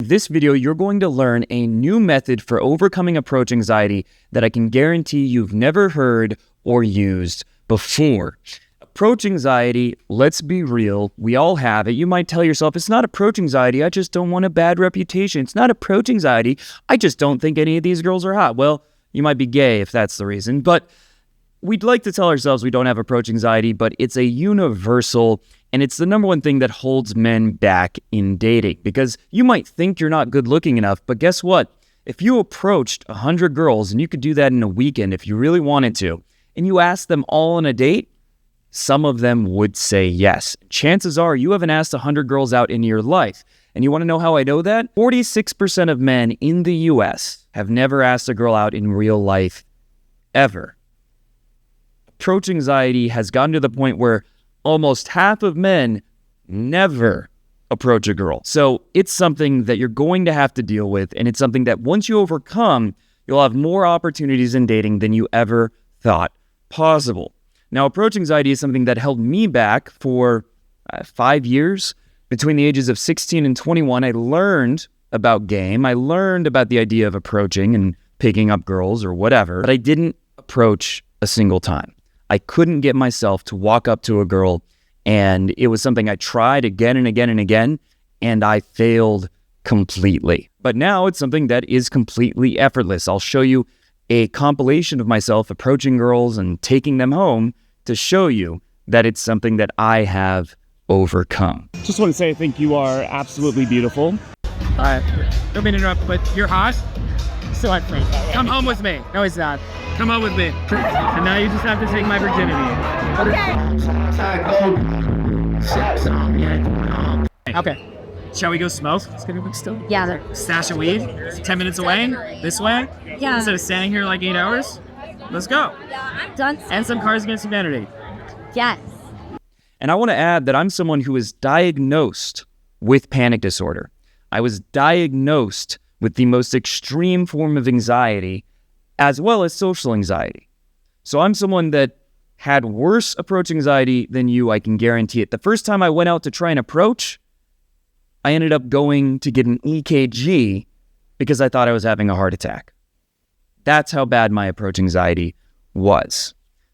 this video, you're going to learn a new method for overcoming approach anxiety that I can guarantee you've never heard or used before. Approach anxiety, let's be real, we all have it. You might tell yourself, it's not approach anxiety, I just don't want a bad reputation. It's not approach anxiety, I just don't think any of these girls are hot. Well, you might be gay if that's the reason, but we'd like to tell ourselves we don't have approach anxiety, but it's a universal, and it's the number one thing that holds men back in dating. Because you might think you're not good looking enough, but guess what? If you approached 100 girls, and you could do that in a weekend if you really wanted to, and you asked them all on a date, some of them would say yes. Chances are you haven't asked 100 girls out in your life. And you want to know how I know that? 46% of men in the US have never asked a girl out in real life, ever. Approach anxiety has gotten to the point where almost half of men never approach a girl. So it's something that you're going to have to deal with, and it's something that once you overcome, you'll have more opportunities in dating than you ever thought possible. Now, approach anxiety is something that held me back for 5 years. Between the ages of 16 and 21, I learned about game. I learned about the idea of approaching and picking up girls or whatever, but I didn't approach a single time. I couldn't get myself to walk up to a girl, and it was something I tried again and again and again, and I failed completely. But now it's something that is completely effortless. I'll show you a compilation of myself approaching girls and taking them home to show you that it's something that I have overcome. Just want to say I think you are absolutely beautiful. Don't mean to interrupt, but you're hot. So I think. Come home with me. No, he's not. Come home with me. And now you just have to take my virginity. Okay. Shall we go smoke? It's gonna be still. Yeah. Stash of weed. It's 10 minutes away. This way. Yeah. Instead of standing here like 8 hours. Let's go. Done. And some Cards Against Humanity. Yes. And I want to add that I'm someone who is diagnosed with panic disorder. I was diagnosed with the most extreme form of anxiety, as well as social anxiety. So I'm someone that had worse approach anxiety than you, I can guarantee it. The first time I went out to try and approach, I ended up going to get an EKG because I thought I was having a heart attack. That's how bad my approach anxiety was.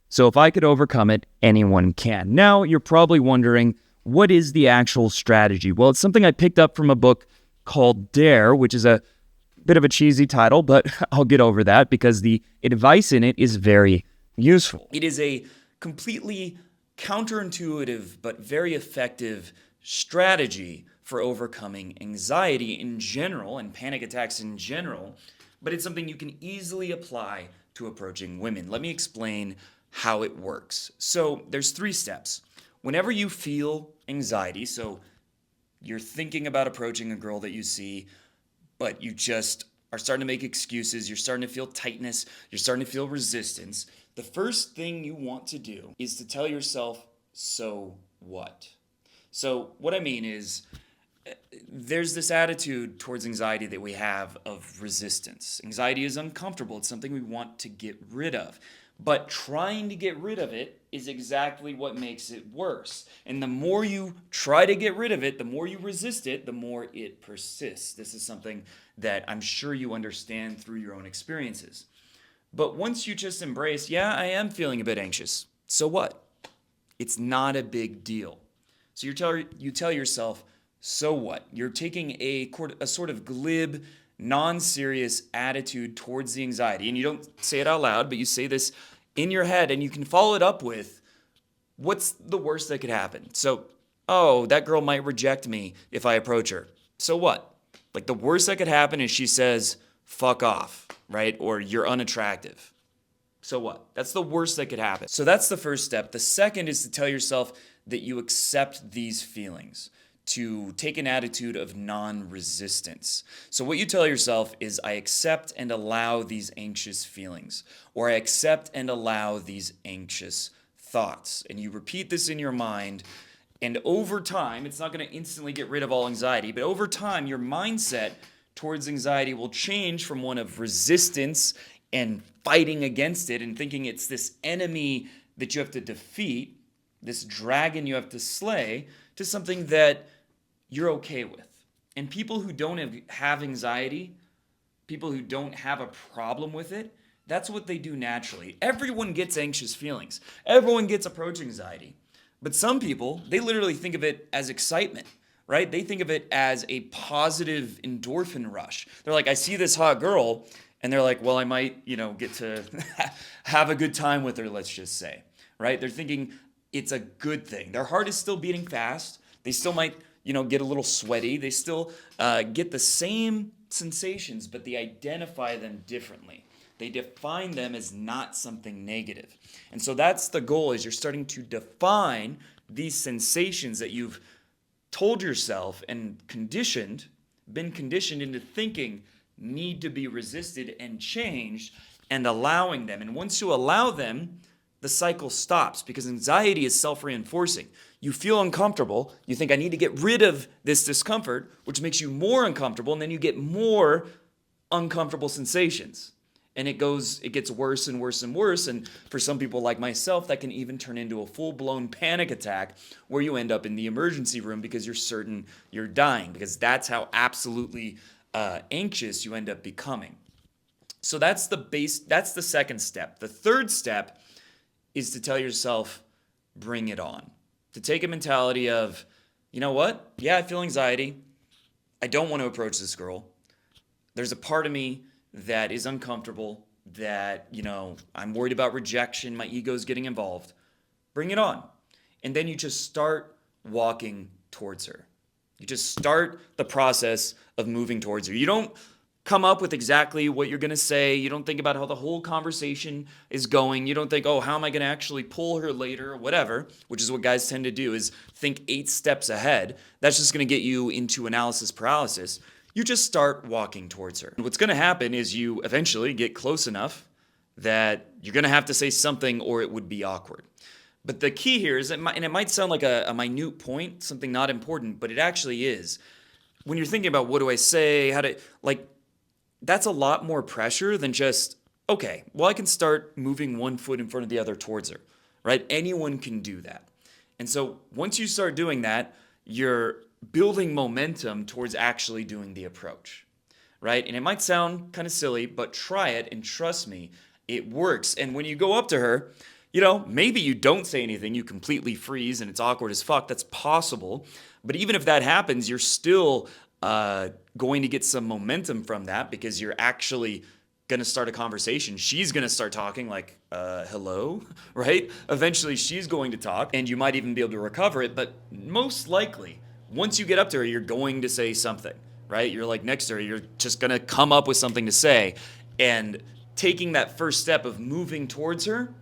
So if I could overcome it, anyone can. Now, you're probably wondering, what is the actual strategy? Well, it's something I picked up from a book called Dare, which is a bit of a cheesy title, but I'll get over that because the advice in it is very useful. It is a completely counterintuitive but very effective strategy for overcoming anxiety in general and panic attacks in general, but it's something you can easily apply to approaching women. Let me explain how it works. So there's 3 steps. Whenever you feel anxiety, so you're thinking about approaching a girl that you see, but you just are starting to make excuses, you're starting to feel tightness, you're starting to feel resistance, the first thing you want to do is to tell yourself, so what? So what I mean is, there's this attitude towards anxiety that we have of resistance. Anxiety is uncomfortable. It's something we want to get rid of. But trying to get rid of it is exactly what makes it worse. And the more you try to get rid of it, the more you resist it, the more it persists. This is something that I'm sure you understand through your own experiences. But once you just embrace, yeah, I am feeling a bit anxious. So what? It's not a big deal. So you tell yourself, so what? You're taking a sort of glib, non-serious attitude towards the anxiety. And you don't say it out loud, but you say this in your head, and you can follow it up with, what's the worst that could happen? So, oh, that girl might reject me if I approach her. So what? Like, the worst that could happen is she says, fuck off, right? Or you're unattractive. So what? That's the worst that could happen. So that's the first step. The second is to tell yourself that you accept these feelings, to take an attitude of non-resistance. So what you tell yourself is, I accept and allow these anxious feelings, or I accept and allow these anxious thoughts. And you repeat this in your mind, and over time, it's not going to instantly get rid of all anxiety, but over time, your mindset towards anxiety will change from one of resistance and fighting against it and thinking it's this enemy that you have to defeat, this dragon you have to slay, to something that you're okay with. And people who don't have anxiety, people who don't have a problem with it, that's what they do naturally. Everyone gets anxious feelings. Everyone gets approach anxiety. But some people, they literally think of it as excitement, right? They think of it as a positive endorphin rush. They're like, I see this hot girl, and they're like, well, I might, get to have a good time with her, let's just say, right? They're thinking it's a good thing. Their heart is still beating fast. They still might, get a little sweaty. They still get the same sensations, but they identify them differently. They define them as not something negative. And so that's the goal, is you're starting to define these sensations that you've told yourself and been conditioned into thinking need to be resisted and changed, and allowing them. And once you allow them, the cycle stops, because anxiety is self-reinforcing. You feel uncomfortable, you think I need to get rid of this discomfort, which makes you more uncomfortable, and then you get more uncomfortable sensations. And it gets worse and worse and worse. And for some people like myself, that can even turn into a full-blown panic attack where you end up in the emergency room because you're certain you're dying, because that's how absolutely anxious you end up becoming. So that's the second step. The third step is to tell yourself, bring it on. To take a mentality of, you know what? Yeah, I feel anxiety. I don't want to approach this girl. There's a part of me that is uncomfortable, that, I'm worried about rejection, my ego's getting involved. Bring it on. And then you just start walking towards her. You just start the process of moving towards her. You don't come up with exactly what you're going to say. You don't think about how the whole conversation is going. You don't think, oh, how am I going to actually pull her later or whatever, which is what guys tend to do, is think 8 steps ahead. That's just going to get you into analysis paralysis. You just start walking towards her. What's going to happen is you eventually get close enough that you're going to have to say something, or it would be awkward. But the key here is, and it might sound like a minute point, something not important, but it actually is. When you're thinking about what do I say, that's a lot more pressure than just, okay, well, I can start moving one foot in front of the other towards her, right? Anyone can do that. And so once you start doing that, you're building momentum towards actually doing the approach, right? And it might sound kind of silly, but try it and trust me, it works. And when you go up to her, maybe you don't say anything, you completely freeze and it's awkward as fuck. That's possible. But even if that happens, you're still going to get some momentum from that, because you're actually going to start a conversation. She's going to start talking like, hello, right? Eventually she's going to talk, and you might even be able to recover it. But most likely, once you get up to her, you're going to say something, right? You're like next to her, you're just going to come up with something to say. And taking that first step of moving towards her,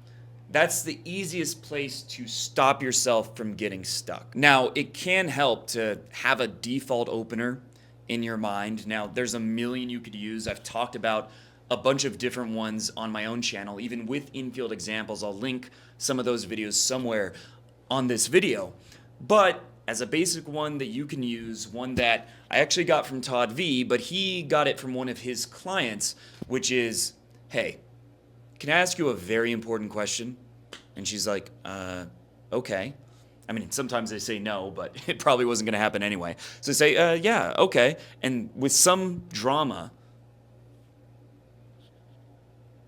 that's the easiest place to stop yourself from getting stuck. Now, it can help to have a default opener in your mind. Now, there's a million you could use. I've talked about a bunch of different ones on my own channel, even with infield examples. I'll link some of those videos somewhere on this video. But as a basic one that you can use, one that I actually got from Todd V, but he got it from one of his clients, which is, hey, can I ask you a very important question? And she's like, okay. I mean, sometimes they say no, but it probably wasn't going to happen anyway. So they say, yeah, okay. And with some drama,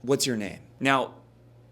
what's your name? Now,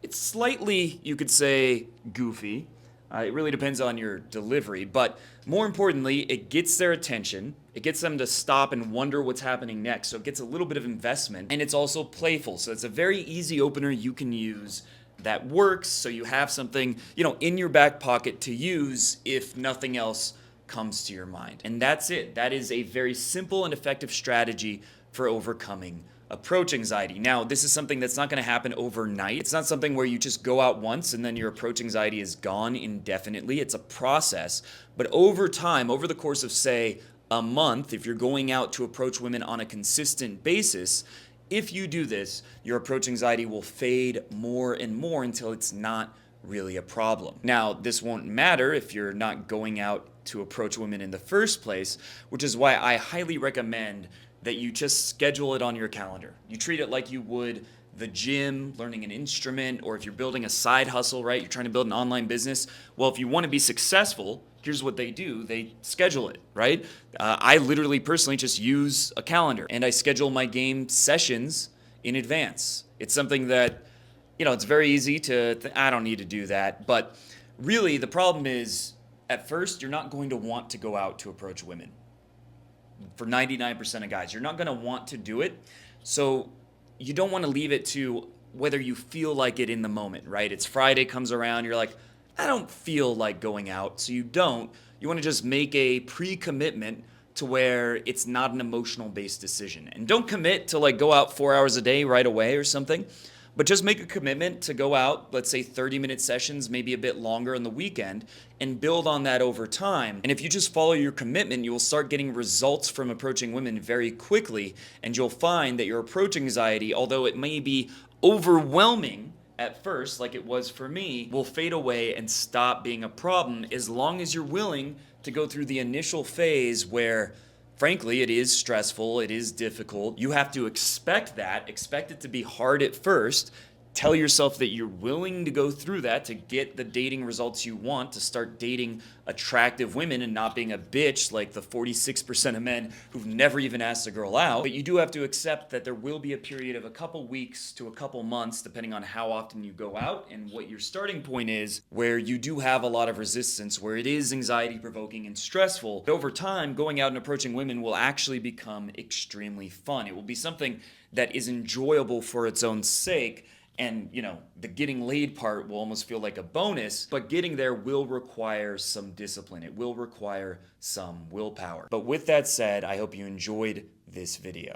it's slightly, you could say, goofy. It really depends on your delivery. But more importantly, it gets their attention. It gets them to stop and wonder what's happening next. So it gets a little bit of investment. And it's also playful. So it's a very easy opener you can use that works. So you have something, in your back pocket to use if nothing else comes to your mind. And that's it. That is a very simple and effective strategy for overcoming approach anxiety. Now, this is something that's not going to happen overnight. It's not something where you just go out once and then your approach anxiety is gone indefinitely. It's a process. But over time, over the course of, say, a month, if you're going out to approach women on a consistent basis, if you do this, your approach anxiety will fade more and more until it's not really a problem. Now, this won't matter if you're not going out to approach women in the first place, which is why I highly recommend that you just schedule it on your calendar. You treat it like you would the gym, learning an instrument, or if you're building a side hustle, right? You're trying to build an online business. Well, if you want to be successful, here's what they do. They schedule it, right? I literally personally just use a calendar and I schedule my game sessions in advance. It's something that, it's very easy I don't need to do that. But really the problem is at first you're not going to want to go out to approach women. For 99% of guys, you're not going to want to do it. So you don't want to leave it to whether you feel like it in the moment, right? It's Friday comes around, you're like, I don't feel like going out, so you don't. You want to just make a pre-commitment to where it's not an emotional-based decision. And don't commit to like go out 4 hours a day right away or something, but just make a commitment to go out, let's say 30-minute sessions, maybe a bit longer on the weekend, and build on that over time. And if you just follow your commitment, you will start getting results from approaching women very quickly, and you'll find that your approach anxiety, although it may be overwhelming at first, like it was for me, will fade away and stop being a problem as long as you're willing to go through the initial phase where frankly, it is stressful, it is difficult. You have to expect it to be hard at first. Tell yourself that you're willing to go through that to get the dating results you want, to start dating attractive women and not being a bitch like the 46% of men who've never even asked a girl out. But you do have to accept that there will be a period of a couple weeks to a couple months, depending on how often you go out and what your starting point is, where you do have a lot of resistance, where it is anxiety provoking and stressful. But over time, going out and approaching women will actually become extremely fun. It will be something that is enjoyable for its own sake. And, the getting laid part will almost feel like a bonus, but getting there will require some discipline. It will require some willpower. But with that said, I hope you enjoyed this video.